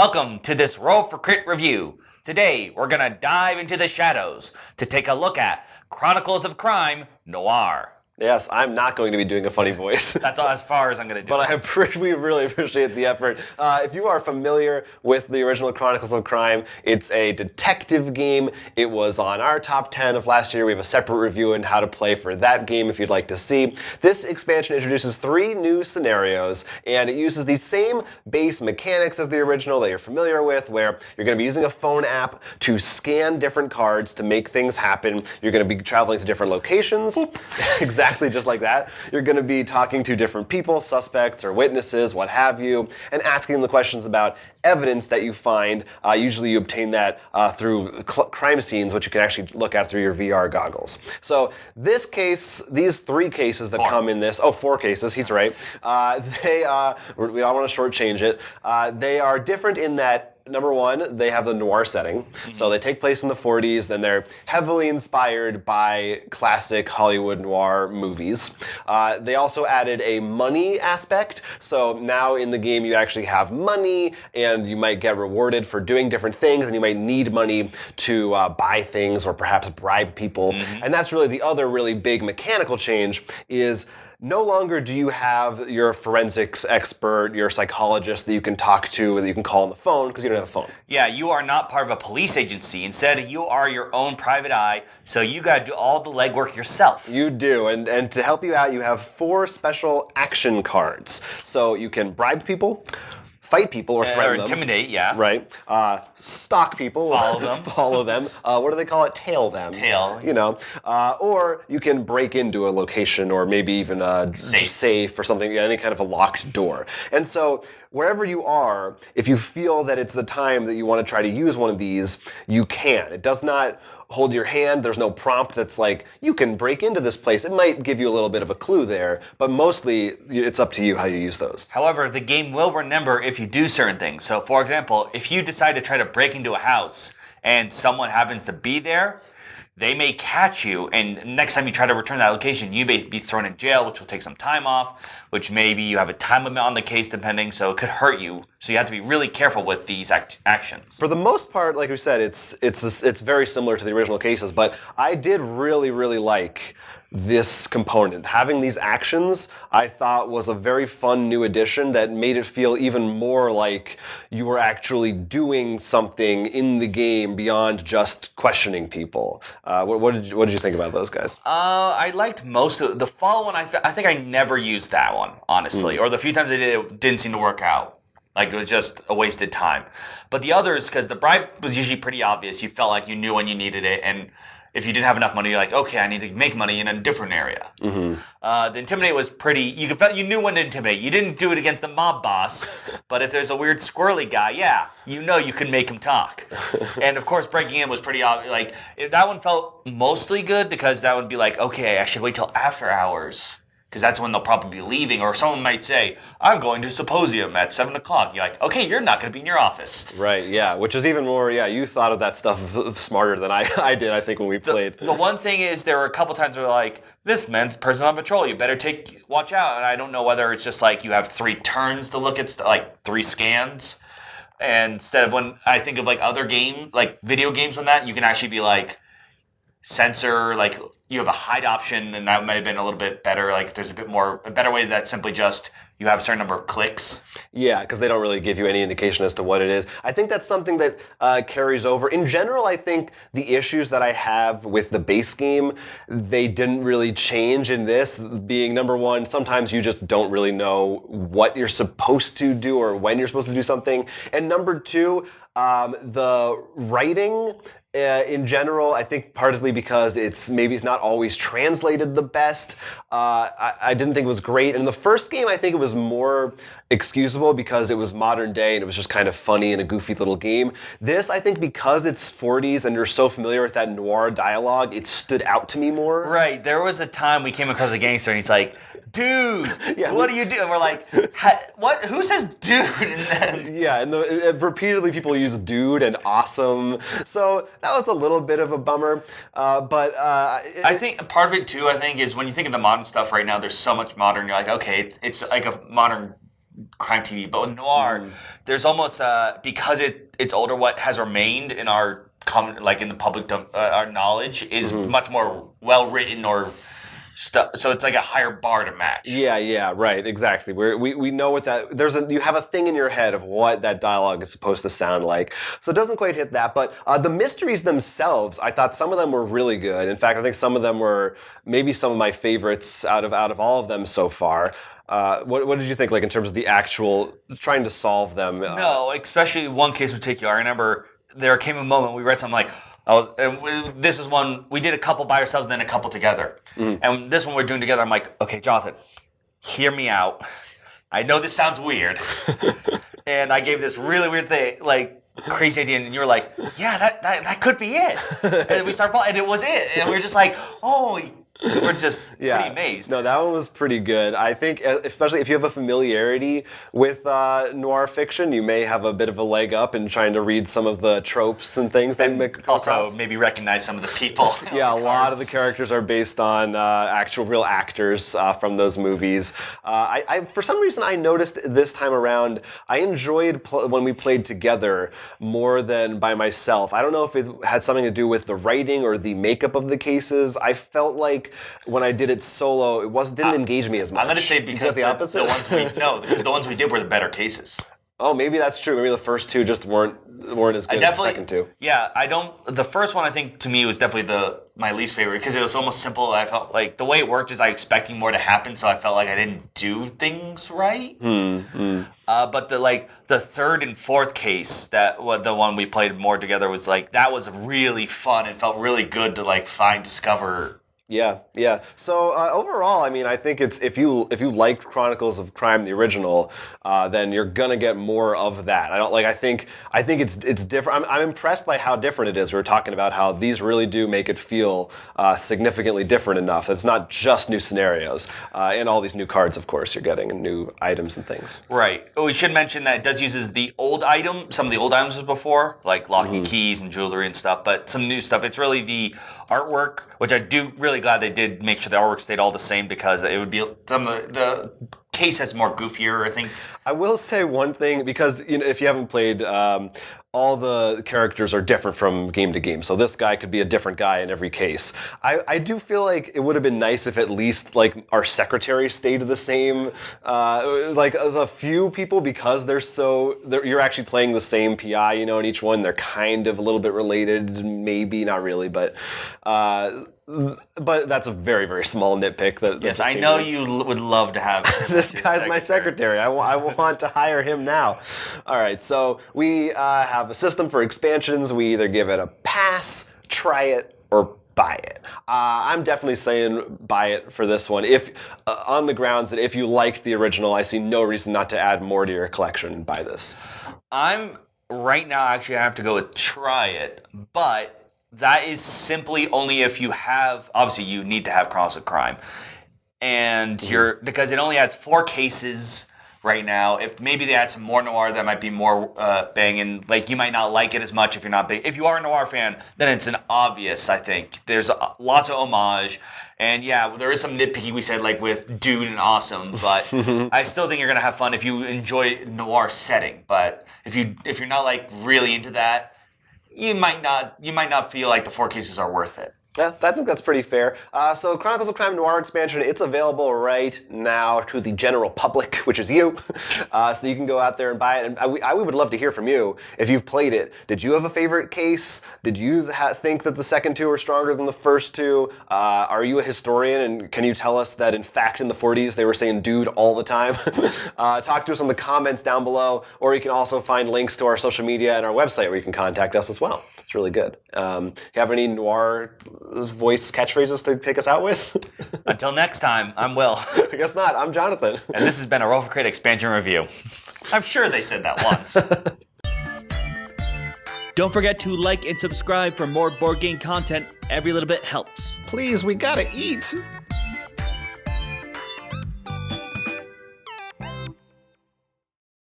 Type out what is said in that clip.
Welcome to this Roll for Crit review. Today, we're going to dive into the shadows to take a look at Chronicles of Crime, Noir. Yes, I'm not going to be doing a funny voice. That's all as far as I'm going to do. But we really appreciate the effort. If you are familiar with the original Chronicles of Crime, it's a detective game. It was on our top 10 of last year. We have a separate review on how to play for that game if you'd like to see. This expansion introduces 3 new scenarios, and it uses the same base mechanics as the original that you're familiar with, where you're going to be using a phone app to scan different cards to make things happen. You're going to be traveling to different locations. Exactly just like that. You're going to be talking to different people, suspects or witnesses, what have you, and asking them the questions about evidence that you find. Usually you obtain that through crime scenes, which you can actually look at through your VR goggles. So this case, these 3 cases that come in this, 4 cases, he's right. We don't want to shortchange it. They are different in that, number one, they have the noir setting. Mm-hmm. So they take place in the 40s, and they're heavily inspired by classic Hollywood noir movies. They also added a money aspect. So now in the game you actually have money, and you might get rewarded for doing different things, and you might need money to buy things or perhaps bribe people. Mm-hmm. And that's really the other really big mechanical change is no longer do you have your forensics expert, your psychologist that you can talk to, that you can call on the phone, because you don't have a phone. Yeah, you are not part of a police agency. Instead, you are your own private eye, so you got to do all the legwork yourself. You do, and to help you out, you have 4 special action cards. So you can bribe people, fight people or threaten them. Or intimidate, yeah. Right. Stalk people. Follow them. Follow them. What do they call it? Tail them. Tail. You know. Or you can break into a location or maybe even a safe or something, any kind of a locked door. And so wherever you are, if you feel that it's the time that you want to try to use one of these, you can. It does not hold your hand. There's no prompt that's like, you can break into this place. It might give you a little bit of a clue there, but mostly it's up to you how you use those. However, the game will remember if you do certain things. So, for example, if you decide to try to break into a house and someone happens to be there, they may catch you, and next time you try to return that location, you may be thrown in jail, which will take some time off, which maybe you have a time limit on the case depending, so it could hurt you. So you have to be really careful with these actions. For the most part, like we said, it's very similar to the original cases, but I did really, really like this component. Having these actions, I thought was a very fun new addition that made it feel even more like you were actually doing something in the game beyond just questioning people. What did you think about those guys? I liked most of the fall one. I think I never used that one, honestly. Or the few times I did, it didn't seem to work out. Like, it was just a wasted time. But the others, because the bribe was usually pretty obvious. You felt like you knew when you needed it, and if you didn't have enough money, you're like, okay, I need to make money in a different area. Mm-hmm. The intimidate was pretty. You knew when to intimidate. You didn't do it against the mob boss, but if there's a weird squirrely guy, yeah, you can make him talk. And of course, breaking in was pretty obvious. Like, that one felt mostly good because that would be like, okay, I should wait till after hours, because that's when they'll probably be leaving. Or someone might say, I'm going to symposium at 7 o'clock. You're like, okay, you're not going to be in your office. Right, yeah, which is even more, you thought of that stuff smarter than I did, I think, when we played. The one thing is, there were a couple times where like, this man's person on patrol, you better watch out. And I don't know whether it's just like you have 3 turns to look at, like 3 scans. And instead of when I think of like other video games on that, you can actually be like, censor, like, you have a hide option, and that might have been a little bit better. Like, there's a better way that's simply just you have a certain number of clicks. Yeah, because they don't really give you any indication as to what it is. I think that's something that carries over. In general, I think the issues that I have with the base game, they didn't really change in this, being number one, sometimes you just don't really know what you're supposed to do or when you're supposed to do something. And number 2, the writing in general, I think partly because it's not always translated the best. I didn't think it was great. In the first game, I think it was more excusable because it was modern day and it was just kind of funny and a goofy little game. This, I think, because it's 40s and you're so familiar with that noir dialogue, it stood out to me more. Right. There was a time we came across a gangster and he's like, dude, what do you do? And we're like, what? Who says dude? Yeah, and repeatedly people use dude and awesome. So that was a little bit of a bummer. But I think part of it too, is when you think of the modern stuff right now, there's so much modern. You're like, okay, it's like a modern crime TV. But with Noir, there's almost because it's older. What has remained in our in the public our knowledge is much more well written or stuff. So it's like a higher bar to match. Yeah, right, exactly. We know what that you have a thing in your head of what that dialogue is supposed to sound like. So it doesn't quite hit that, but the mysteries themselves, I thought some of them were really good. In fact, I think some of them were maybe some of my favorites out of all of them so far. What did you think, like in terms of the actual trying to solve them? No, especially one case in particular. I remember there came a moment we read something like. This is one we did a couple by ourselves and then a couple together. And this one we're doing together. I'm like, okay, Jonathan, hear me out. I know this sounds weird, and I gave this really weird thing, like crazy idea, and you were like, yeah, that could be it. And then we started, and it was it, and we were just like, oh. We're just pretty amazed. No, that one was pretty good. I think, especially if you have a familiarity with noir fiction, you may have a bit of a leg up in trying to read some of the tropes and things they come across. Also, maybe recognize some of the people. Yeah, a lot of the characters are based on actual real actors from those movies. I for some reason, I noticed this time around, I enjoyed when we played together more than by myself. I don't know if it had something to do with the writing or the makeup of the cases. I felt like when I did it solo, it didn't engage me as much. I'm going to say because the opposite. Because the ones we did were the better cases. Oh, maybe that's true. Maybe the first two just weren't as good as the second two. Yeah, the first one I think to me was definitely my least favorite because it was almost simple. I felt like the way it worked is I expecting more to happen, so I felt like I didn't do things right. But the third and fourth case, the one we played more together was that was really fun and felt really good to discover. Yeah. So overall, I mean, I think it's if you liked Chronicles of Crime, the original, then you're gonna get more of that. I think it's different. I'm impressed by how different it is. We were talking about how these really do make it feel significantly different enough. It's not just new scenarios and all these new cards. Of course, you're getting and new items and things. Right. We should mention that it does use some of the old items before, like locking keys and jewelry and stuff, but some new stuff. It's really the artwork, which I do really glad they did make sure the artwork stayed all the same because it would be the case has more goofier, I think. I will say one thing because if you haven't played, all the characters are different from game to game. So this guy could be a different guy in every case. I do feel like it would have been nice if at least our secretary stayed the same. As a few people because you're actually playing the same PI, in each one they're kind of a little bit related, maybe not really, but that's a very, very small nitpick. Yes, I know you would love to have this guy's my secretary. I want to hire him now. All right, so we have a system for expansions. We either give it a pass, try it, or buy it. I'm definitely saying buy it for this one. If on the grounds that if you liked the original, I see no reason not to add more to your collection and buy this. Right now, actually, I have to go with try it, but that is simply only if you have, obviously you need to have Chronicles of Crime. And because it only adds 4 cases right now. If maybe they add some more Noir, that might be more banging. You might not like it as much if you're not big. If you are a Noir fan, then it's an obvious, I think. There's lots of homage. And yeah, there is some nitpicky we said, with Dude and Awesome, but I still think you're going to have fun if you enjoy Noir setting. But if you're not really into that, you might not feel like the 4 cases are worth it. Yeah, I think that's pretty fair. So Chronicles of Crime Noir expansion, it's available right now to the general public, which is you. So you can go out there and buy it. And we would love to hear from you if you've played it. Did you have a favorite case? Did you think that the second 2 were stronger than the first 2? Are you a historian? And can you tell us that, in fact, in the 40s, they were saying dude all the time? Talk to us in the comments down below. Or you can also find links to our social media and our website where you can contact us as well. It's really good. You have any Noir voice catchphrases to take us out with? Until next time, I'm Will. I guess not. I'm Jonathan. And this has been a Roll for Crit expansion review. I'm sure they said that once. Don't forget to like and subscribe for more board game content. Every little bit helps. Please, we gotta eat.